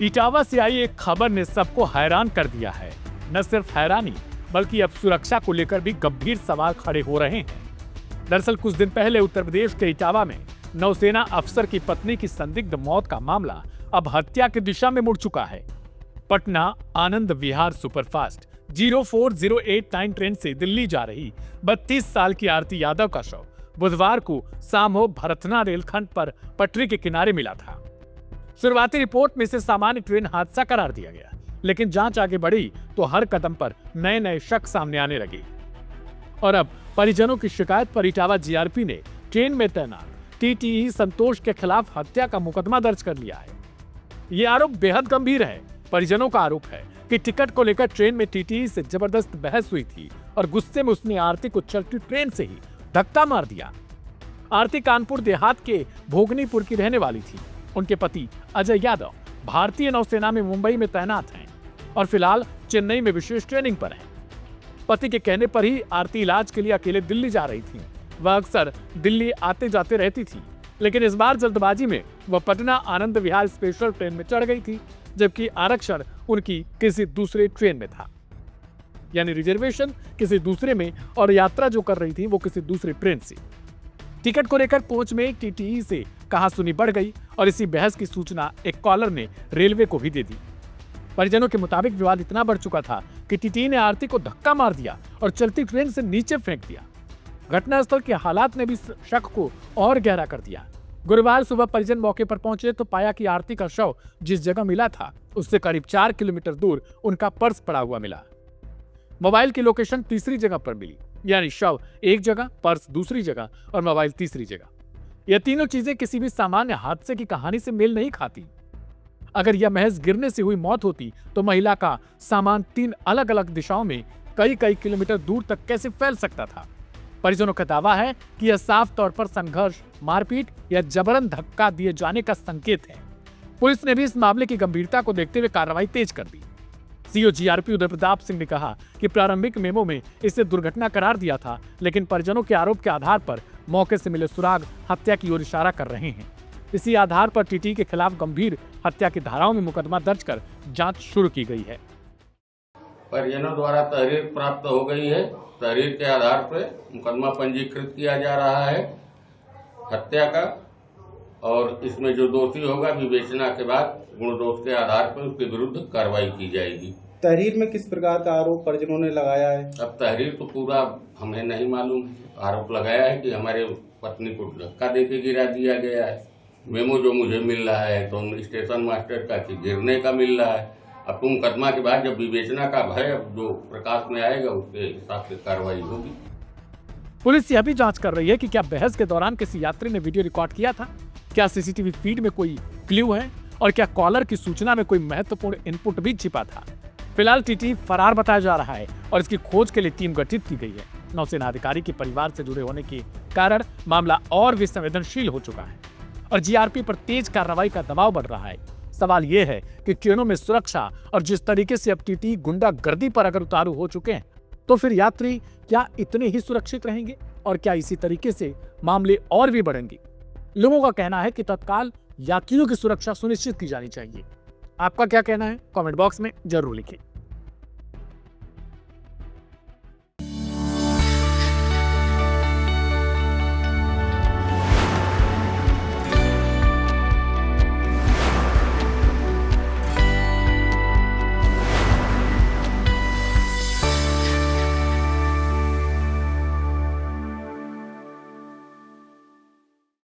इटावा से आई एक खबर ने सबको हैरान कर दिया है। न सिर्फ हैरानी बल्कि अब सुरक्षा को लेकर भी गंभीर सवाल खड़े हो रहे हैं। दरअसल कुछ दिन पहले उत्तर प्रदेश के इटावा में नौसेना अफसर की पत्नी की संदिग्ध मौत का मामला अब हत्या की दिशा में मुड़ चुका है। पटना आनंद विहार सुपरफास्ट 04089 ट्रेन से दिल्ली जा रही 32 साल की आरती यादव का शव बुधवार को सामो भरथना रेलखंड पर पटरी के किनारे मिला था। शुरुआती रिपोर्ट में इसे सामान्य ट्रेन हादसा करार दिया गया, लेकिन जांच आगे बढ़ी तो हर कदम पर नए नए शक सामने आने लगे और अब परिजनों की शिकायत पर इटावा जीआरपी ने ट्रेन में तैनात टीटीई संतोष के खिलाफ हत्या का मुकदमा दर्ज कर लिया है। ये आरोप बेहद गंभीर है। परिजनों का आरोप है कि टिकट को लेकर ट्रेन में टीटीई से जबरदस्त बहस हुई थी और गुस्से में उसने आरती को चलती ट्रेन से ही धक्का मार दिया। आरती कानपुर देहात के भोगनीपुर की रहने वाली थी। उनके पति अजय यादव भारतीय नौसेना में मुंबई में तैनात हैं और फिलहाल चेन्नई में विशेष ट्रेनिंग पर हैं। पति के कहने पर ही आरती इलाज के लिए अकेले दिल्ली जा रही थी। वह अक्सर दिल्ली आते जाते रहती थी, लेकिन इस बार जल्दबाजी में वह पटना आनंद विहार स्पेशल ट्रेन में चढ़ गई थी, जबकि आरक्षण उनकी किसी दूसरे ट्रेन में था, यानी रिजर्वेशन किसी दूसरे में और यात्रा जो कर रही थी वो किसी दूसरी ट्रेन से। टिकट को लेकर पहुंच में टीटीई से कहासुनी बढ़ गई और इसी बहस की सूचना एक कॉलर ने रेलवे को भी दे दी। परिजनों के मुताबिक विवाद इतना बढ़ चुका था कि टीटीई ने आरती को धक्का मार दिया और चलती ट्रेन से नीचे फेंक दिया। घटनास्थल के हालात ने भी शक को और गहरा कर दिया। गुरुवार सुबह परिजन मौके पर पहुंचे तो पाया कि आरती का शव जिस जगह मिला था उससे करीब 4 किलोमीटर दूर उनका पर्स पड़ा हुआ मिला। मोबाइल की लोकेशन तीसरी जगह पर मिली, यानी शव एक जगह, पर्स दूसरी जगह और मोबाइल तीसरी जगह। यह तीनों चीजें किसी भी सामान्य हादसे की कहानी से मेल नहीं खाती। अगर यह महज गिरने से हुई मौत होती तो महिला का सामान 3 अलग अलग दिशाओं में कई किलोमीटर दूर तक कैसे फैल सकता था। परिजनों का दावा है कि यह साफ तौर पर संघर्ष, मारपीट या जबरन धक्का दिए जाने का संकेत है। पुलिस ने भी इस मामले की गंभीरता को देखते हुए कार्रवाई तेज कर दी। सीओ जीआरपी उदय प्रताप सिंह ने कहा कि प्रारंभिक मेमो में इसे दुर्घटना करार दिया था, लेकिन परिजनों के आरोप के आधार पर मौके से मिले सुराग हत्या की ओर इशारा कर रहे हैं। इसी आधार पर टीटीई के खिलाफ गंभीर हत्या की धाराओं में मुकदमा दर्ज कर जांच शुरू की गई है। परिजनों द्वारा तहरीर प्राप्त हो गई है। तहरीर के आधार पर मुकदमा पंजीकृत किया जा रहा है हत्या का, और इसमें जो दोषी होगा विवेचना के बाद गुण दोष के आधार पर उसके विरुद्ध कार्रवाई की जाएगी। तहरीर में किस प्रकार का आरोप परिजनों ने लगाया है? अब तहरीर तो पूरा हमें नहीं मालूम। आरोप लगाया है कि हमारे पत्नी को धक्का देके गिरा दिया गया है। मेमो जो मुझे मिल रहा है तो स्टेशन मास्टर का कि गिरने का मिल रहा है। अब तुम मुकदमा के बाद जब विवेचना का भय जो प्रकाश में आएगा उसके हिसाब से कार्रवाई होगी। पुलिस यह भी जांच कर रही है कि क्या बहस के दौरान किसी यात्री ने वीडियो रिकॉर्ड किया था, क्या सीसीटीवी फीड में कोई क्लू है और क्या कॉलर की सूचना में कोई महत्वपूर्ण इनपुट भी छिपा था। फिलहाल टीटीई फरार बताया जा रहा है और इसकी खोज के लिए टीम गठित की गई है। नौसेना अधिकारी के परिवार से जुड़े होने के कारण मामला और भी संवेदनशील हो चुका है और जीआरपी पर तेज कार्रवाई का दबाव बढ़ रहा है। सवाल यह है कि ट्रेनों में सुरक्षा और जिस तरीके से अब टीटीई गुंडागर्दी पर अगर उतारू हो चुके हैं तो फिर यात्री क्या इतने ही सुरक्षित रहेंगे और क्या इसी तरीके से मामले और भी बढ़ेंगे। लोगों का कहना है कि तत्काल यात्रियों की सुरक्षा सुनिश्चित की जानी चाहिए। आपका क्या कहना है? कमेंट बॉक्स में जरूर लिखें।